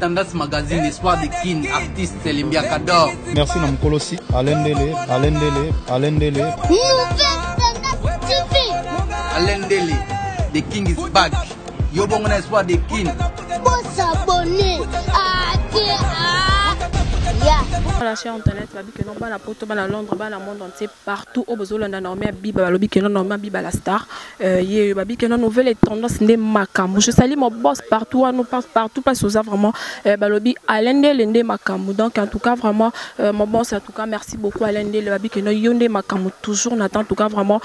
Tendance Magazine, Espoir de King, artiste Célimbia Kador. Merci Namkolosi, Alain Dele. Nouvelle Tendance TV. Alain Dele, The King is back. Yobongona Espoir de King. Pour s'abonner à la chaîne internet, que non, la poto, la Londres, la monde entier, partout au besoin d'un normé Biba, lobby que non, normé Biba la star. Yé, babi que non, nouvelle tendance n'est macam. Je salue mon boss partout, nous passe partout, parce que ça vraiment, lobby Alain Dele macam. Donc en tout cas vraiment, mon boss en tout cas merci beaucoup Alain Dele, babi que non, yonde macam toujours, n'attend en tout cas vraiment,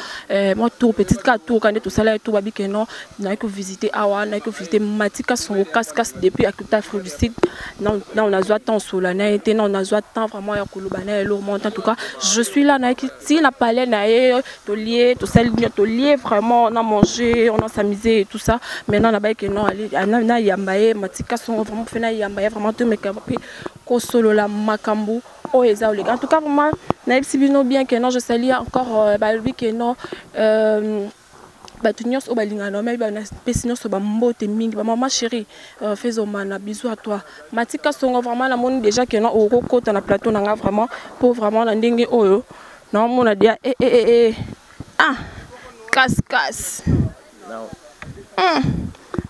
moi tout petit cas tout, quand tout ça là tout, babi que non, n'a que visiter Awa, n'a que visiter Matika son casse depuis à Kuta Afrique du Sud. Non, on a joué tant sur la été, non, on a joué tant vraiment à Kouloubana et l'Ourmont. En tout cas, je suis là, si la palais n'a tout lié, tout ça, tout lié vraiment, on a mangé, on a s'amusé et tout ça. Maintenant, on a que non, on a yambaye, Matika sont vraiment fait na yambaye, vraiment tout, mais qu'après, Kosolo la Makambu, oh, et ça, en tout cas, vraiment, naïf si bien que non, je salue encore, lui que non, Batunios au balingano mais pesinos au bambote mingi maman chérie fais au mana bisous à toi Matika songo vraiment la monde déjà que non au côté na plateau na vraiment pour vraiment la ndenge oyo non mon a dit ah casse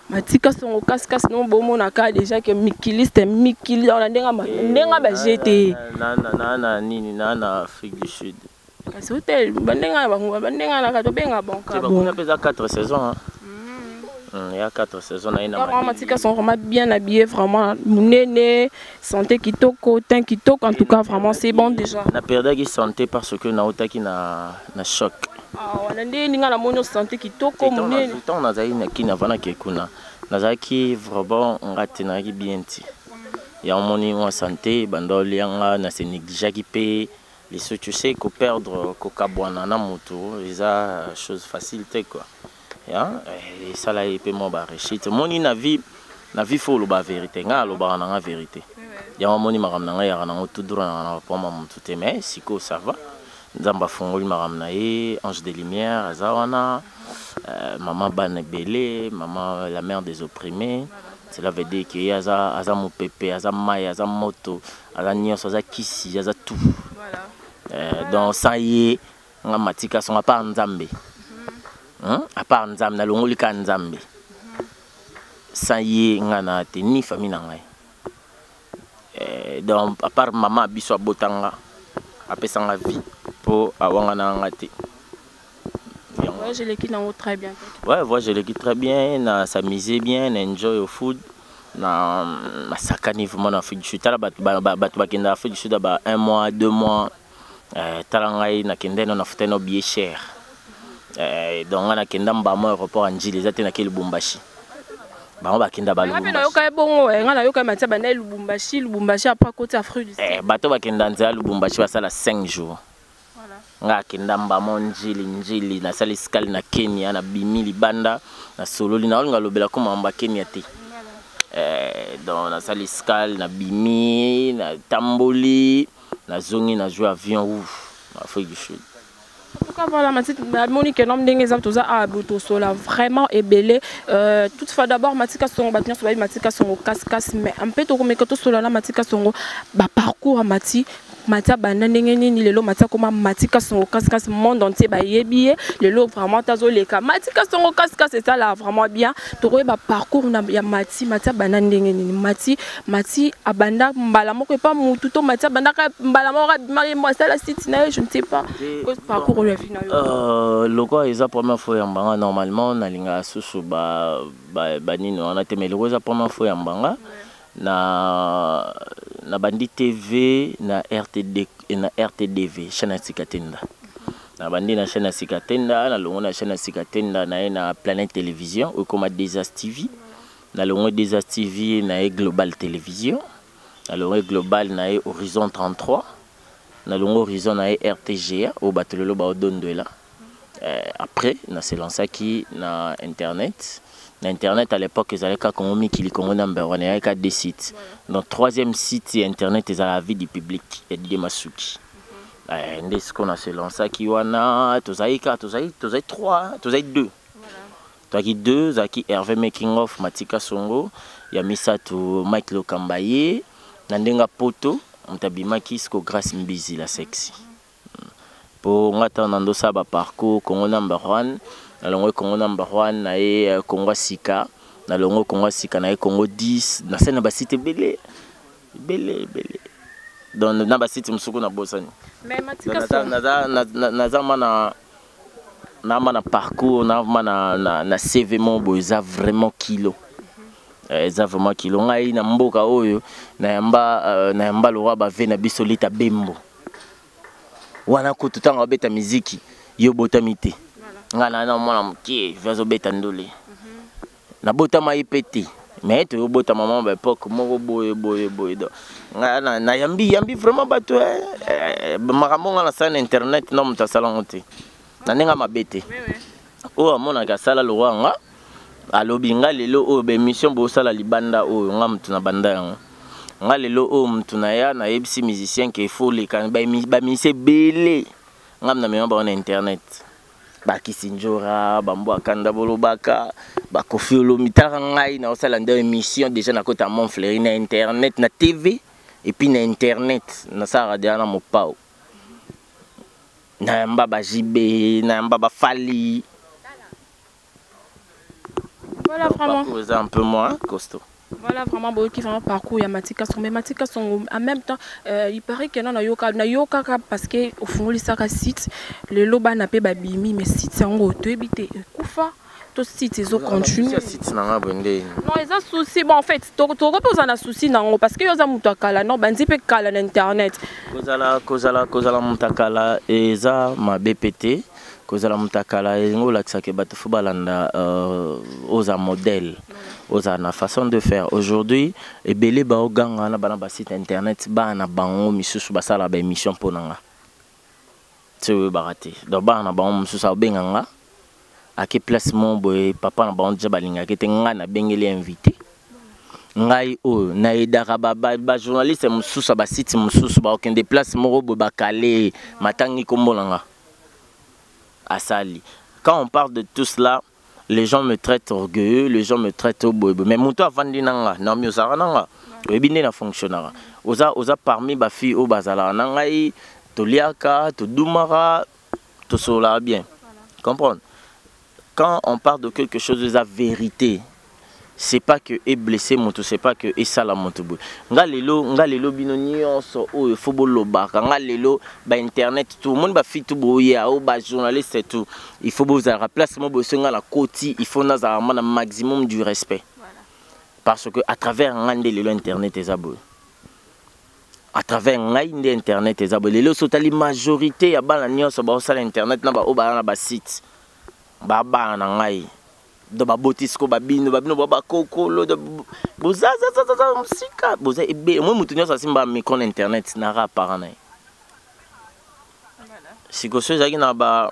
Matika songo casse non bon mon aka déjà que mikiliste mikili on a ndenga ba jeté nana Afrique du Sud. C'est hôtel, bandenga na kato benga bon. On a déjà 4 saisons. Il y a 4 saisons. Matika sont vraiment bien habillés, vraiment néné, santé kitoko, teint kitoko, en tout cas vraiment c'est bon déjà. Na perda qui santé parce que na otaki na choc. Ah, on a des ninga na mono santé kitoko munene. Tant na zaï na kina vana kekuna. Na zaki vraiment ngate na ki bien ti. Ya moni wa santé bandoli yanga na se négligé qui paye. Les ceux tu sais qu'on perdre kokabwana na moto, c'est une chose facile quoi. Et ça là il peut m'en barrer. Moni na vie faut le ba vérité, nga lo ba na vérité. Ya moni maram na ya na tout droit na pas ma moto te mais siko ça va. Nzamba fongoli maram na ye, ange de lumière, azawana, maman Banebele, maman la mère des opprimés. Cela veut dire qu'il y a aza mo pépé, aza mai, aza moto, aza nyos, aza kisi, aza tout. Donc ça y est, on a Matika son à part Nzambe. À part Nzambe, na longoli ka Nzambe. Ça y est, on a ni famille nangai. Donc à part maman biso botanga, après ça la vie pour avoir un angati. Ouais, je l'équipe très bien. Ouais, je l'équipe très bien, na s'amuser bien, na enjoy au food. Na sakani vraiment na Afrique du Sud. Tala batu bakenda Afrique du Sud ba 1 mois, 2 mois. Talangai na kende na futa no billet cher. Donc na kenda mbamo aéroport Anjili ezate na ke Lubumbashi. Ba on ba kenda ba Lubumbashi. Na yoka bongo ngana yoka matia bana Lubumbashi après côté Afrique du Sud. Bato ba kenda nza Lubumbashi basala 5 jours. Nga kenda mbamo Njili na sali skali na Kenya na bimili banda na sololi na olinga lobela koma mba Kenya te. Donc na sali skali na bimi na tamboli la zone na joué avion ouf Afrique du Sud. En tout cas voilà Monique nom d'engagement tout ça à Butosola vraiment ébélé toutefois d'abord Matika son batien sur Matika son casse mais un peu tout comme que tout cela là Matika son parcours à Matia banane ni lelo Matia comme Matika son casse monde entier ba yebié lelo vraiment tazo leka Matika son casse c'est ça là vraiment bien to ba parcours na ya Matia banane ni Mati abanda mbala moko pas mutu to Matia banda mbala moko mari moi ça la site je ne sais pas parcours le quoi est la première fois en normalement na linga susu ba nino on a temé le la première fois en na bandi TV na RTD na RTDV chaîne Sikatenda na bandi na chaîne Sikatenda na longo na chaîne Sikatenda na Planète Télévision ou comme Desas TV na longo Desas TV na Global Télévision na longo Global na Horizon 33 na longo Horizon na RTGA au batolelo ba odondoela après na se lancé qui na internet. Internet à l'époque, ils allaient qu'à Congo qui Congo number one, il y avait qu'à des sites. Donc troisième site internet, ils allaient la vie du public et des Masuki. Dès qu'on a se lancé qui wana, tous ay 3, tous ay 2. Toaki 2 zaki Hervé Making of Matika Songo ya Misato Mike Lokambaye Nandenga Poto Mtabimaki Sko Grace Mbizi la sexy pour ngata nando saba parcours Congo number 1 na longo Congo number 1 na Congo Sika na longo Congo Sika na Congo 10 na sena ba site belé dans na ba site musuku na bosani mais Matika Songo na parcours na CV mon boza vraiment kilo eza vraiment kilo ngai na mboka oyo na yamba lo ba ve na bisolita bembo wana ko tutanga beta muziki yo botamite ngana na mwana mkie vazo beta ndole na bota maipeti mais to bota maman ba époque moko boye do ngana na yambi vraiment bato maramonga na sana internet no mutasala ngote nanenga mabete o amona ka sala lo wanga alobi nga lelo o be mission bo sala libanda o nga mtu na banda yango nga lelo o mtu na ya na ebisi musicien ke fole kan ba mise bele nga na mema ba na internet ba kisinjora ba mbo akanda bolobaka ba kofiolo mitara ngai na osala nda émission déjà na kota Montfleury na internet na TV et puis na internet na sara diana mopao na mbaba jibe na mbaba fali. Voilà vraiment c'est un peu moins costaud. Voilà vraiment beaucoup qui vraiment parcours ya Matika Songo mais Matika Songo en même temps il paraît que non na yoka parce que au fond li saka site le loba na pe babimi mais site sango to ebite kufa to site ezo continue site na ngabende non les a souci bon en fait to repose na souci nango parce que yo za mutu akala non banzi pe kala na internet kozala mutakala eza ma BPT kozala mutakala ngola kisake bato fubalanda oza modèle oza na façon de faire aujourd'hui et belé ba oganga na bana ba site internet ba na bango misusu basala ba émission ponanga tu barate do ba na bango misusu obenganga à quel placement boy papa na bango déjà balinga kete nga na bengeli invité ngai o na edaka ba journaliste misusu ba site misusu ba aucun déplacement robo ba calé matangi kombolanga asali. Quand on parle de tout cela, les gens me traitent orgueilleux, les gens me traitent au bobo. Mais mon toit vandi nanga, na miosara nanga, ebine na fonctionnera. Oza parmi ba filles au bazala nangai, to liaka, to dumara, to sola bien. Comprendre? Quand on parle de quelque chose de la vérité, c'est pas que est blessé moto, c'est pas que est sala moto. Nga lelo bino nyonso o football baka nga lelo ba internet tout le monde ba fit tout boya o ba journaliste et tout. Il faut vous avoir placement bo senga la koti, il faut naza un maximum du respect. Voilà. Parce que à travers ngande lelo internet ezabo. À travers ngande internet ezabo lelo sotali majorité ya bana nyonso ba osala internet na ba o ba na ba site. Ba na ngai de babotisco babino baba kokolo de bozaza musika boza ebe moi mutunyo sa simba micro internet na ra parana siko soza ki na ba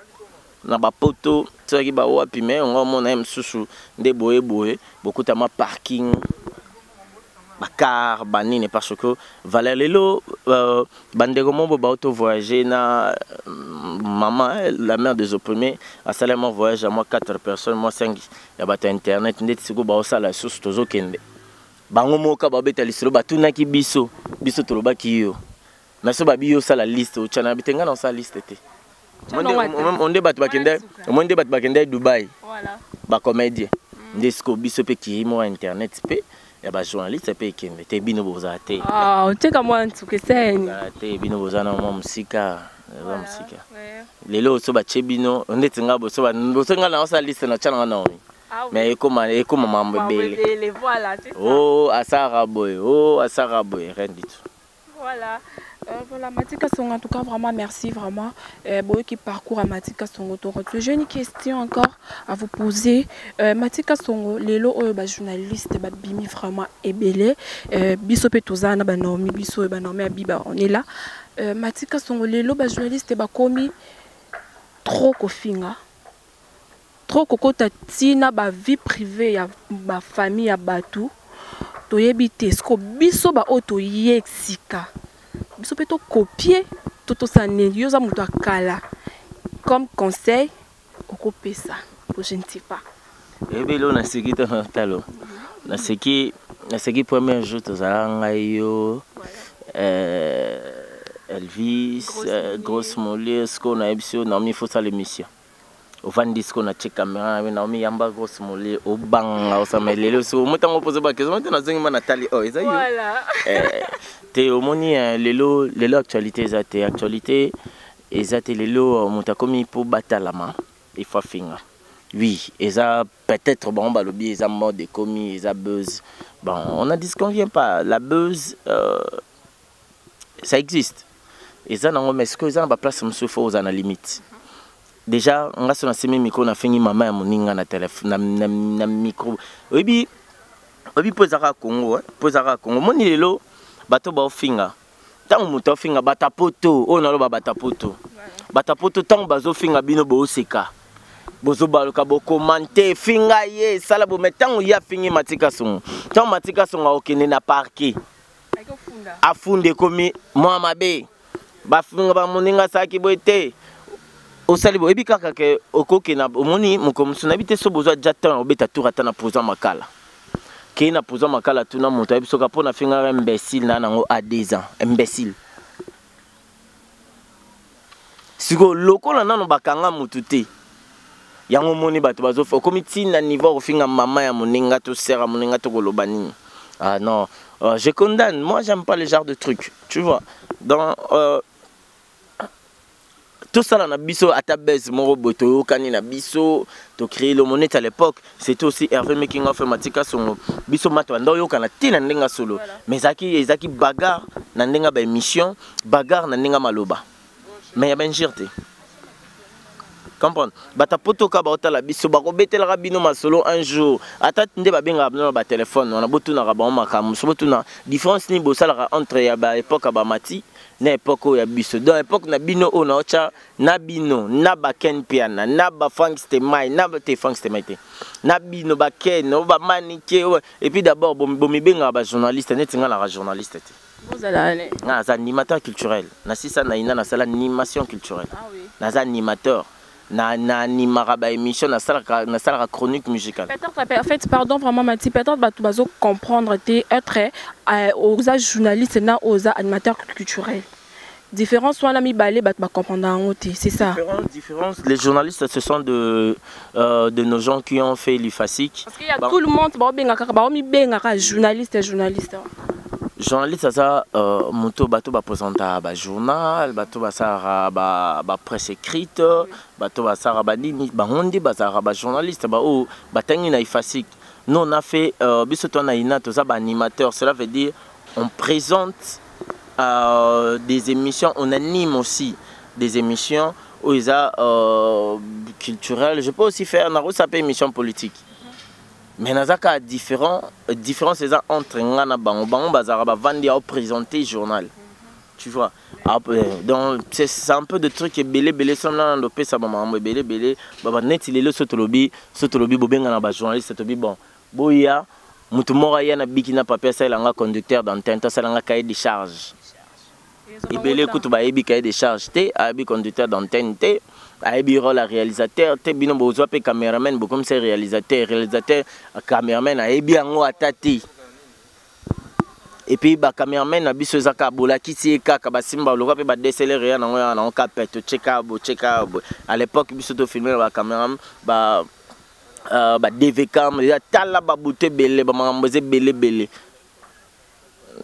poto tsaki ba wapi mais on mona msusu nde boye bokuta ma parking bakar banine parce que Valère lelo bandego mo ba auto voyager na maman la mère des opprimés a salé mon voyage à moi 4 personnes moi 5 ya bata internet ndeti siko ba osala susu tozo kende bango moka ba beta lisolo batuna ki biso toloba ki yo na so ba biyo sala liste o chana bitenga na sa liste te onde bat bakende Dubai voilà ba comédien ndesiko biso pe ki mo internet pe ya ba journaliste pe kende te bino bozate ah teka moi ntuke sen te bino bozana mo musika musika lelo so ba chebino ndeti ngabo so ba bosenga na sa liste na chana na omi mais comment mambo bele voilà c'est ça oh asara boy rien du tout voilà. Voilà, Matika Songo, en tout cas, vraiment merci, vraiment. Boy qui parcourt à Matika Songo. J'ai une question encore à vous poser. Matika Songo, les lots journalistes, bimi vraiment ébélé. Biso petozana, banomi, biso et banomi abiba, on est là. Matika Songo, les lots journalistes, commis trop kofinga. Trop kokota tina, ba vie privée, ya ba famille, ya batou. Toyebite, sko biso ba auto yexika. Biso peut copier tout ça yoza muto akala comme conseil okopesa pour je ne sais pas Et bien là, c'est qui ton talo. C'est qui premier jour tu as yo Elvis, grosse mollet, ce qu'on a émission, non mais il faut ça l'émission. Au vendis qu'on a check caméra, mais non mais yamba grosse mollet, au bang, au samedi le so. Moi t'as me posé pas question, moi t'as n'azongi ma Nathalie, oh, ça y est. Voilà. T'es au moni lelo actualité zate actualité. Et ça les lots monta comme pour battre la main il faut finir oui et ça peut-être bon bah le biais ça mode des commis ça buzz bon on a dit ce qu'on vient pas la buzz ça existe et ça non mais ce que ça va place monsieur faut à la limite déjà on a sur la micro on a fini maman moninga na téléphone na micro oui posera Congo moni les lots bateau ba finga tant muto finga batapoto o na lo batapoto batapoto tant bazo finga bino bo seka bozo baluka bo commenter finga ye sala bo metango ya fingi matika son tant matika son a okene na parquet afunde komi moi mabe ba finga ba moninga saki boite o sali bo ebika ke okoke na omoni mukomsuna bite so bozo jatan obeta tourata na poza makala qui n'a posé ma cala tout na monta et puis pour na finga imbécile na nango à 10 ans imbécile siko lokola nano bakanga mutute yango moni bato bazofa comme tina niveau au finga mama ya moninga to sera moninga to kolobani ah non je condamne moi j'aime pas les genres de trucs tu vois dans tout ça na biso atabez moro boto kani na biso to créer le monnaie à l'époque c'était aussi Hervé making of matika son biso mato ndo yo kana tina ndenga solo mais ezaki bagarre na ndenga ba émission bagarre na ndenga maloba mais ya benjirte comprendre bata potoka ba otala biso ba ko betela rabino masolo un jour ata nde ba benga ba téléphone on a botu na ba makamu so botu na différence ni bosala entre ya ba époque ba mati na époque ya biso dans époque na bino on a ocha na bino na ba ken piana na ba fangste mai na ba te fangste mai te na bino ba ken ba manike et puis d'abord bomi benga ba journaliste net nga la journaliste te vous allez na za animateur culturel na sisa na ina na sala animation culturelle na za animateur na animera ba émission na sala chronique musicale peut-être en fait pardon vraiment Mati peut-être batu bazo comprendre te être aux journalistes na aux animateurs culturels différence soit la mi balé bat ba comprendre c'est ça différence les journalistes ce sont de nos gens qui ont fait l'IFASIC parce qu'il y a tout le monde ba benga ka journaliste journaliste ça moto bato ba présenta ba journal bato ba sara ba presse écrite bato ba sara ba nini ba hondi ba sara ba journaliste ba o batangi na IFASIC nous on a fait biso to na ina to ça ba animateur cela veut dire on présente des émissions on anime aussi des émissions où ils a culturelles je peux aussi faire na ça peut émission politique. Mais nazaka différence c'est ça entre ngana bango bazara ba vandi à présenter journal. Tu vois. Donc c'est un peu de trucs belé semna ndopé ça ba belé baba net il est le sotolobi bobenga na ba journaliste to bi bon. Boya mutu mora ya na bikina papier ça langa conducteur d'antenne ça langa cahier de charge. Et belé kutu ba ebi cahier de charge té abi conducteur d'antenne té Aïbi rôle réalisateur, t'es bien besoin de caméraman, comme c'est réalisateur, caméraman, aïbi ango atati. Et puis ba caméraman na biso zaka bola kiti kaka ba simba lo ka pe ba décélérer na on capete check out. À l'époque biso to filmer ba caméraman ba DV cam, ya tala ba bouté belé ba mamboze belé.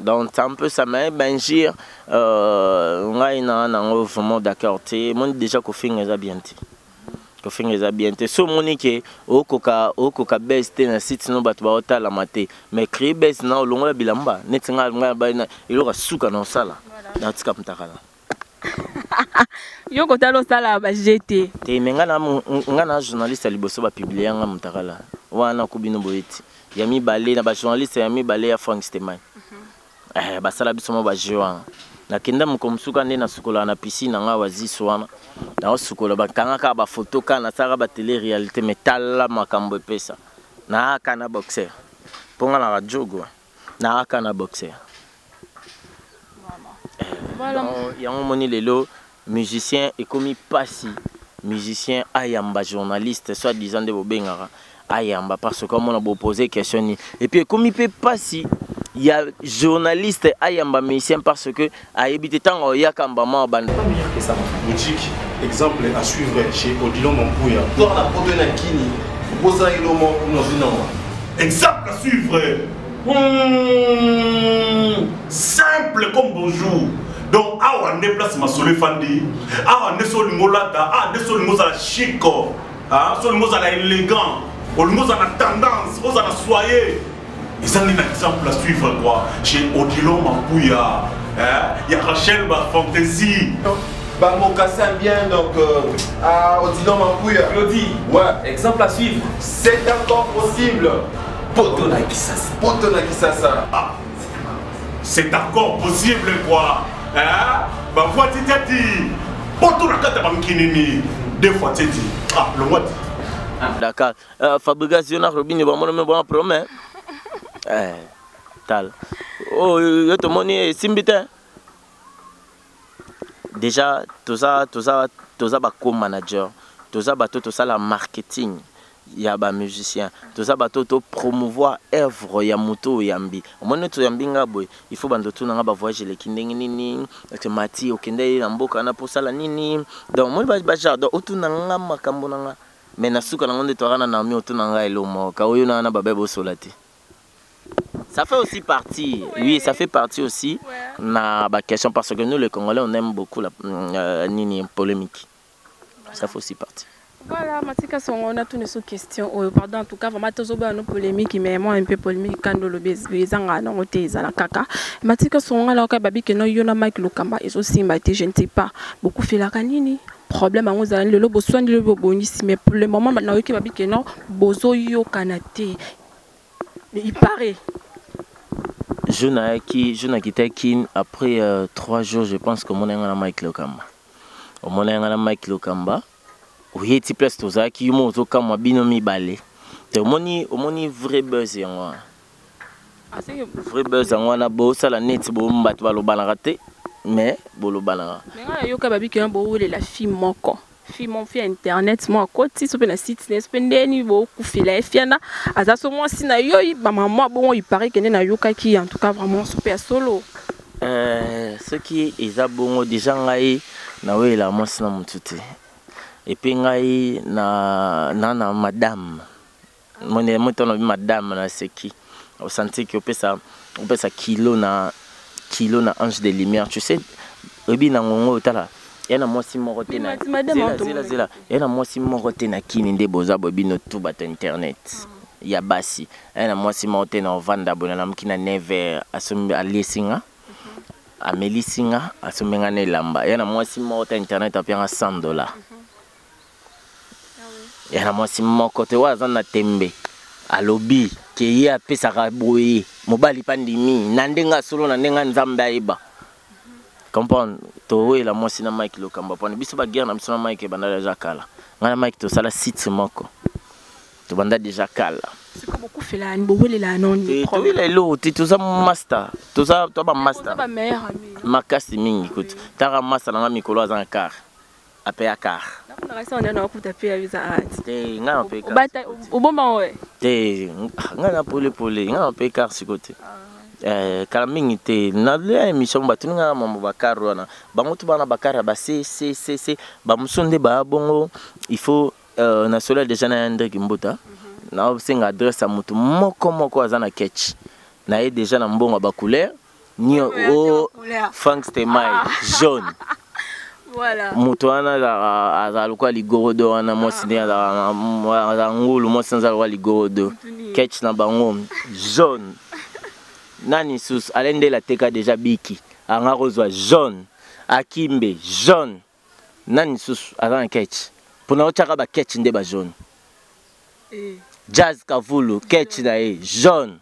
Donc c'est un peu ça mais Benjir on a un vraiment d'accord te mon déjà ko finga bien te so monique o koka best na site no bat ba otala mate mais créer best na longola bilamba netinga ba na ilora suka na sala na tika mtakala yo kotalo sala ba jeté te menga na journaliste liboso ba publier nga mtakala wana kubino boyeti ya mi balé na ba journaliste ya mi balé ya Frank Steman basala biso mo ba joa na kenda mukomsuka nde na sukola na piscine nga waziso wana na sukola bakanga ka ba photo kana sara ba télé réalité métal makambo pesa na kana boxer ponga na jogo na kana boxer voilà yango moni lelo musicien et komi pasi musicien ayamba journaliste soit disant de bobengara ayamba parce que on a beau poser question et puis comme il peut pas si il y a journaliste ayamba musicien parce que a habité tant ya kamba ma bande que ça musique exemple à suivre chez Odilon Mampouya Toi la pote na kini bosa ilomo no exemple à suivre simple comme bonjour. Donc, on déplace ma solé fandi, on est sur le molata, on est sur le mot à la chico, sur le mot à la élégant, sur le mot à la tendance, on a soyé. Et ça, c'est un exemple à suivre quoi. Chez Odilon Mampouya, il y a Rachel Fantasy. Bah, mon cassin bien, donc, à Odilon Mampouya. Claudie, ouais, exemple à suivre. C'est encore possible. Poto na Kisasa. Poto na Kisasa. Ah, c'est encore possible quoi. Bah, fois tu t'as dit, poto na kata bamkinini. Deux fois tu dit, ah, le mois. D'accord. Fabrication na Robin va me bon promet. Tal. Oh, yo to moni simbite. Déjà, tout ça ba co-manager, tout ça ba tout ça la marketing. Il y a des musiciens, tout ça bateau promouvoir œuvre ya moto yambi. Au moins tu yambi ngaboy, il faut bando tout nga ba voyager les kindeng nini, que mati okende na mboka na posala nini. Donc moi ba jardin otu nga makambo nga. Mais na suka na ngonde to rana na mi otu nga elomo, ka oyo na ba bebo solati. Ça fait aussi partie, oui, ça fait partie aussi na ba question parce que nous les Congolais on aime beaucoup la nini polémique. Ça fait aussi partie. Voilà, Matika on a toutes ces questions. Pardon, en tout cas, vraiment, tous nos polémiques, mais moi un peu polémique quand le bezanga non ote za kaka. Matika on a là ka babi que non yona Mike Lokamba et aussi mbaté je ne sais pas. Beaucoup fait la kanini. Problème en ozali le lobo soin le lobo bonus mais pour le moment maintenant que babi que non bozo yo kanate. Il paraît. Je n'ai quitté après 3 jours, je pense que mon a Mike Lokamba. Mon a Mike Lokamba. Oui, tu places tout ça qui monte au camp binomi balé. Te omoni vrai buzz en moi. Vrai buzz en moi na bo ça la net bo mbat ba lo balarate mais bo lo balara. Mais nga yo ka babi ke bo le la fille moko. Fille mon fille internet moi côté sur na site n'est pendeni bo ku fila fiana aza so moi si na yo ba maman bon il paraît que na yo ka qui en tout cas vraiment super solo. Ce qui est bon déjà ngai na we la moi na mutute. Et puis ngai na madame madame na seki au senti que on peut ça kilo na ange de lumière tu sais obi na ngongo tala yana mwasi morote na zela yana mwasi morote na kini nde boza bobi no tout bat internet ya basi yana mwasi morote na vanda bona na mkina neve asombi alisinga amelisinga asomenga ne lamba yana mwasi morote internet apianga $100. Il y a moi si mon côté waza na tembe alobi ke ye apesaka boye mobali pandimi nandenga solo nandenga nzamba iba comprendre to we la moi si na Mike Lokamba pone biso ba guerre na biso na Mike banda déjà kala ngana Mike to sala site moko to banda déjà kala c'est comme beaucoup fait la bo wele la non ni problème et lo ti to ça master to ça to ba master ba meilleur ami makasi mingi écoute tara master na mikolo azan car apé à car on est dans coup à visa te nga pe car bata au moment ouais te nga na pole nga pe car si côté kala mingi te na le émission batu nga mambo bakar wana bango tu bana bakar ba c'est ba musonde ba bongo il faut na sola déjà na André Kimbuta na obsenga adresse à mutu moko azana catch na e déjà na mbongo ba couleur ni o Frank Stemai jaune. Voilà. Mutuana azaluka ligorodo wana mosine za ngulu mosanza kwa ligorodo catch na bango jaune nani sus alende la teka déjà biki anga rozwa jaune akimbe jaune nani sus azana catch pona ochaka ba catch nde ba jaune Jazz Kavulu catch na e jaune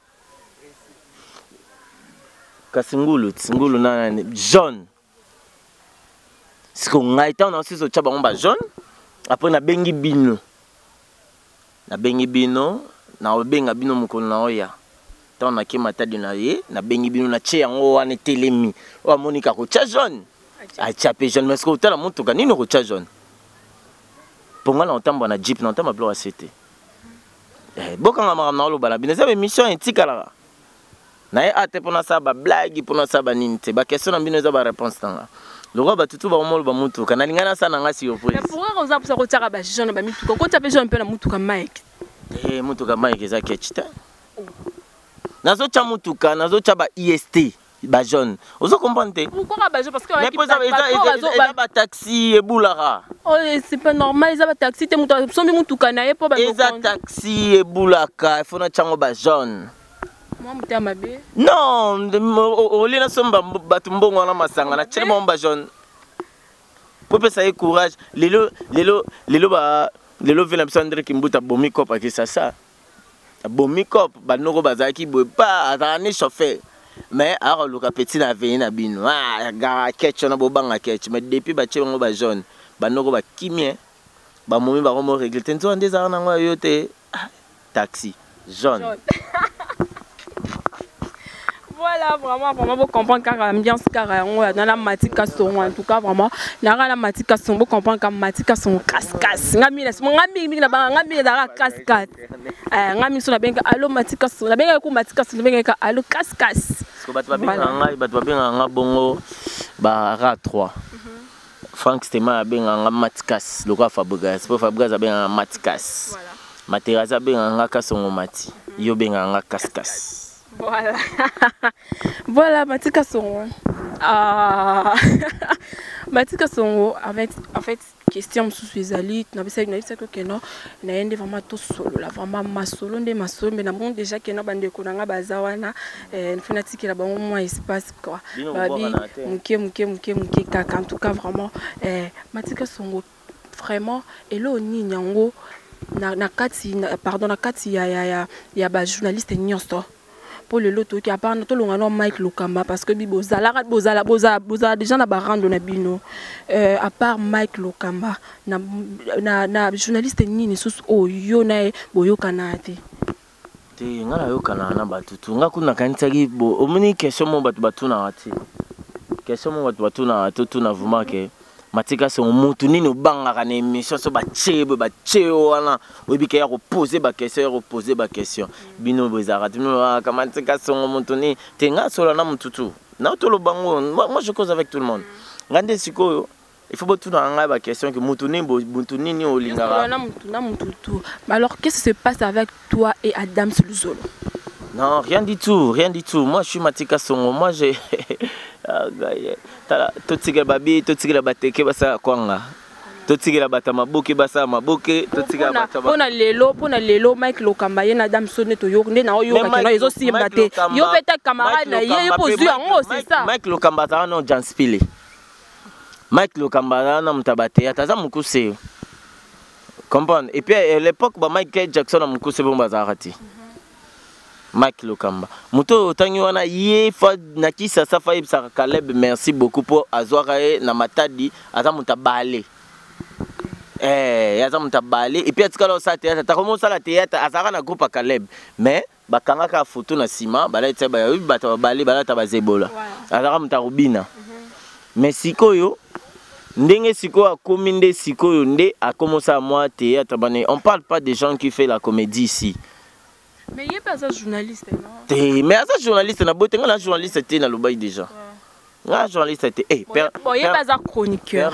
kasingulu na jaune. Si on a été en Suisse au Tchabamba jaune, après on a bengi bino, na obenga bino mukolo na oya. Tant na kemata dinaye, na bengi bino na che yango wana telemi. O Monica ko tcha jaune. A tchape jaune mais ko tala mutuka nino ko tcha jaune. Ponga na otambo na jeep na otamba blo acete. bokanga makambo na oloba bino eza émission etikala na ye ate mpona sa blague mpona sa nini te question na bino eza réponse tanga loko batutu bakomoloba mutuka nalinga nasala nanga surprise pourquoi oza posa kotiaka bajeune na bamituka kotia mpe jeune mpe na mutuka mike mutuka mike eza kechi te nazotya mutuka nazotya ba est bajeune ozo comprendre te pourquoi bajeune parce que eza bataxi ebulaka c'est pas normal eza bataxi te mutu sombi mutuka na ye mpo eza taxi ebulaka ifona tyango bajeune non, on a somba batumbo na masanga na tellement ba jeune. Pour ça y courage, lelo vela Sandre Kimbuta bomikop ak ça. Bomikop ba noko bazaki boy pas atani chauffeur. Mais alors le petit na veni na bino. Ah gara ketch na bobanga ketch mais depuis ba tchengo ba jeune, ba noko ba kimien. Ba momi ba romo régler tento andeza na ngo yote taxi jaune. Voilà, vraiment, vous comprenez car l'ambiance, car dans la matika son, en tout cas, vraiment, dans la matika son, vous comprenez car matika son casse-casse. Ngami la casse-casse. Ngami son la bien allo matika son, la bien matika son, la bien allo casse-casse. Parce que bien bongo ba 3. Frank Stema bien matikas, le roi Fabregas, pour Fabregas bien matikas. Materaza bien kason mati, yo bien casse-casse. Voilà. Voilà, Matika Songo. Matika Songo, en fait, question sous les alites, on a que non, on a vraiment tout solo, là, vraiment ma solo, mais on a déjà qu'il y a des konanga bazawana, une fanatique là, bon, moins espace quoi. Babi, mouké, kaka, en tout cas, vraiment, Matika Songo, vraiment, et là, on y nyango, na kati, ya ba journaliste nyonso. Pour le lot qui a pas notre long Mike Lokamba parce que bozala déjà na barando na bino à part Mike Lokamba na journaliste nini sous oyo na boyo kanate te ngala yo kana na batutu ngakuna kanitsaki bo omoni question mo batu na wati question mo batu na tutu na vuma ke matika son mutu nini obanga na émission so bachebe wana obike ya reposer ba question bino bozara bino kamatika son mutu ni tenga solo na mututu na to lo bango moi je cause avec tout le monde ngande sikoyo il faut botu na nga ba question que mutu nini olingara na mututu alors qu'est-ce qui se passe avec toi et Adam Luzolo? Non, rien du tout. Moi, je suis Matika Songo. Moi, j'ai. Totiga babi, totiga bateke basa kwanga. Totiga batama boke basa maboke, totiga batama. Pona lelo Mike Lokamba ye na Adam Sonne to yo ne na yo ka na ezo simba te. Yo peta camarade na ye pozu yango c'est ça. Mike Lokamba ta no Janspile. Mike Lokamba na mutabate ataza mukuse. Comprendre. Et puis à l'époque ba Michael Jackson na mukuse bomba zarati. Mike Lokamba. Muto tangi wana ye fa nakisa safa ibsa Caleb merci beaucoup pour azwarae na matadi aza mutabale. Aza mutabale et puis atikala sa théâtre ta commence la théâtre azara na groupe Caleb mais bakanga ka photo na sima bala tsa ba bata bale bala ta bazebola. Azara mutarubina. Mais sikoyo ndenge sikoyo akominde sikoyo nde a commencé à moi théâtre bane on parle pas des gens qui fait la comédie ici. Mais il y a pas un journaliste, non? Mais un journaliste, un journaliste était dans le bail déjà. Un journaliste était. Bon, il y a pas un chroniqueur.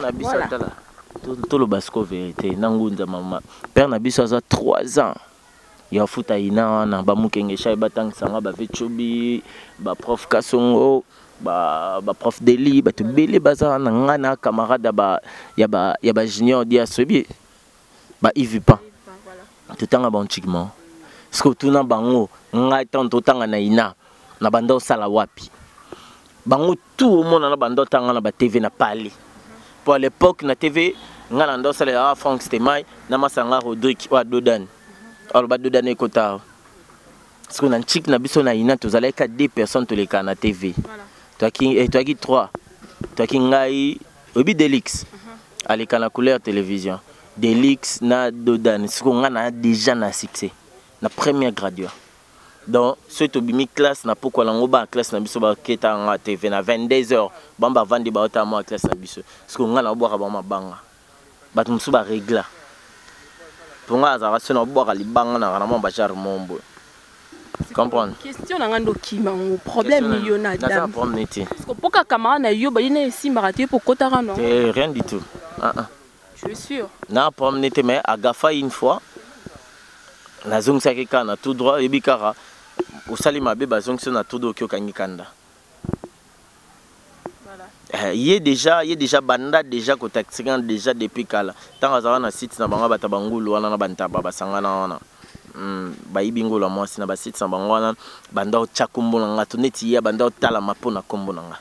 Tout le basco vérité. Nangunda maman. Père Nabiso a 3 ans. Il y a fouta ina na ba mukenge shay batang sanga ba vechobi ba prof Kasongo ba prof Deli ba tubele baza na ngana camarade ba ya ba junior dia sobi ba Ivipa. Tout temps bon chikement. Parce que tout na bango ngai tanto tanga na ina na bando sala wapi bango tout au monde na bando tanga na ba TV na pali pour à l'époque na TV ngana ndo sala Frank Stemai na masanga Rodrigue wa Dodan alors ba Dodan ekota parce que na chik na biso na ina to zala ka 2 personnes to les ka na TV toi qui 3 toi qui ngai obi Delix ali kana couleur télévision Delix na Dodan ce qu'on a déjà na succès na première graduation. Donc ceux qui ont classe na pourquoi la classe na biso ba keta nga TV na 22h bamba vandi ba ota moi classe na biso parce que nga na boire ba mabanga ba tumsu ba régla pour moi ça reste no boire libanga na vraiment ba jar mombo comprendre question na ngando kima problème yo na dame ça problème neti parce que poka camarade na yo ba ina esi maraté pour kotara non rien du tout je suis sûr na problème neti mais agafa une fois la zone ça qui kana tout droit et bikara au salima be ba zone na tout do kyo kangikanda. Il est déjà banda déjà contactant déjà depuis kala tant azara na site na banga batabangulu wana na bantaba basangana wana ba ibingo la moi na ba site na banga wana banda chakumbo nga to neti ya banda tala mapona kombo nga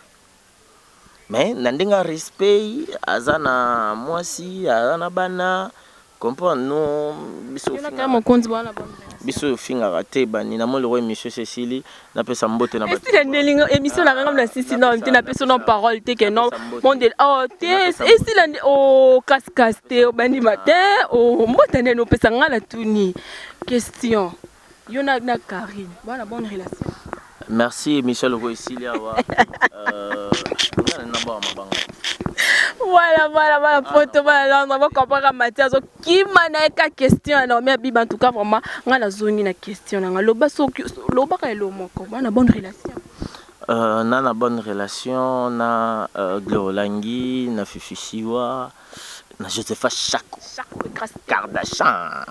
mais nandinga respect azana mwasi azana bana comprendre non biso finga raté bani na mo le roi monsieur Cécile na pesa mbote na bato est la émission la ngam na sisi non te na pesa non parole te que non monde oh te et si la o cascaste o bani matin o mbote ne no pesa ngala tuni question yona na Karine voilà bonne relation merci Michel Roisilia wa na ba mabanga voilà photo voilà on va comparer Mathias qui manaka question non mais biba en tout cas vraiment ngala zone na question nga loba so loba ka lo moko bana bonne relation na bonne relation na Glolangi na Fifisiwa na Josepha Chako Kardashian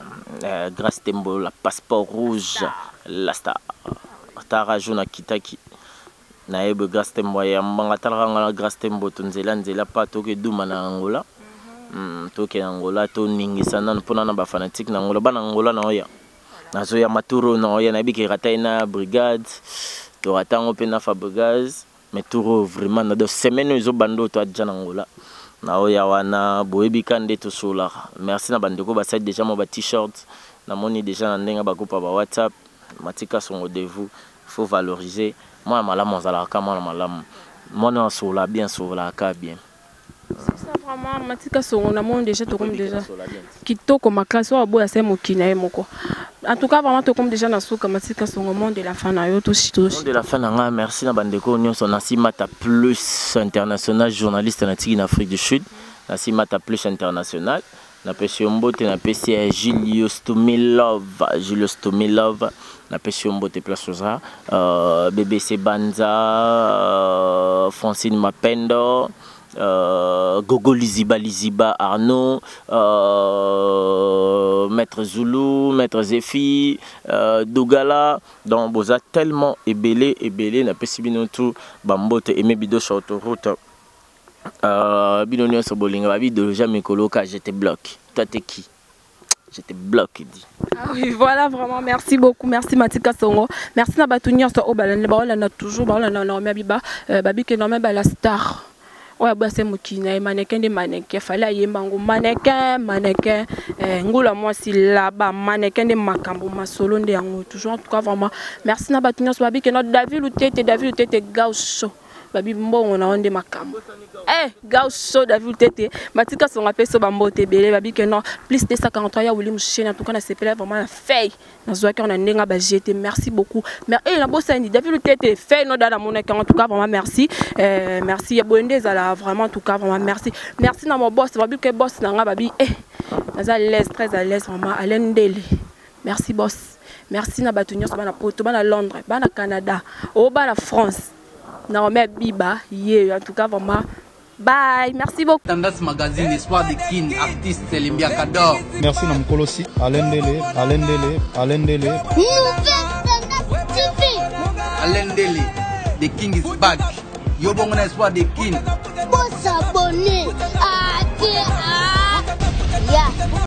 grâce Tembo la passeport rouge la star Tara Juna Kitaki na ebe grâce Tembo ya mbanga talanga grâce Tembo tunzela pa to ke duma na Angola to ke Angola to ningisa nan pona na ba fanatique na Angola bana Angola na oya nazo ya maturo na oya na biki rataina brigade to ratango pe na Fabregas mais turo vraiment na de semaine zo bando to adja na Angola na oya wana boyebi kande to sola merci na bandeko ba site déjà mo ba t-shirt na moni déjà na ndenga ba coupa ba WhatsApp matika son rendez-vous faut valoriser moi malamu zala ka moi malamu moi sur la bien sur la ka bien c'est ça vraiment matika son na monde déjà to comme déjà kitoko makasi wa boya se mokina moko en tout cas vraiment to comme déjà na souka matika son monde de la fin na yo to chito de la fin nga merci na bandeko nyonso na Simata Plus international journaliste na tiki na Afrique du Sud na Simata Plus international na pesi mbote na pesi Julius Tomilove na pesi mbote place oza BBC Banza Francine Mapendo Gogo Liziba Arnaud Maître Zulu Maître Zephi Dogala donc boza tellement ébélé na pesi binotu bambote aimé bido sur autoroute Binonio Sobolinga, ma vie de jamais coloca, j'étais bloqué. Toi, t'es qui? J'étais bloqué, dit. Ah oui, voilà, vraiment, merci beaucoup. Merci Matika Songo. Merci Nabatounia, on a toujours, on a Biba, Babi qui est nommé la star. Ouais, bah c'est Mokina, mannequin des mannequins. Fallait y mango mannequin, ngoula moi si là-bas, mannequin des macambo, ma solo de yango. Toujours, en tout cas, vraiment. Merci Nabatounia, Babi qui est notre David ou tête gaucho. Babi mbo on a onde makambo gaucho David tete matika son appel so bambo tebele babi que non plus de 143 ya wuli mchena en tout cas na sepela vraiment la feuille na zoa ki on a ndenga ba jeté merci beaucoup mais la bossa ni David tete feuille no dala monaka en tout cas vraiment merci merci ya bonde za vraiment en tout cas vraiment merci na mon boss babi que boss na nga babi na à l'aise très à l'aise vraiment Alain Dele merci boss merci na batunya so bana poto bana Londres bana Canada o bana France non mais Biba, en tout cas vraiment, bye, merci beaucoup. Tendance Magazine, Espoir de Kin, artiste Limbia Kador. Merci Namkolosi, Alain Dele. Alain Dele, the King is back. Yobongona Espoir de Kin. Faut s'abonner.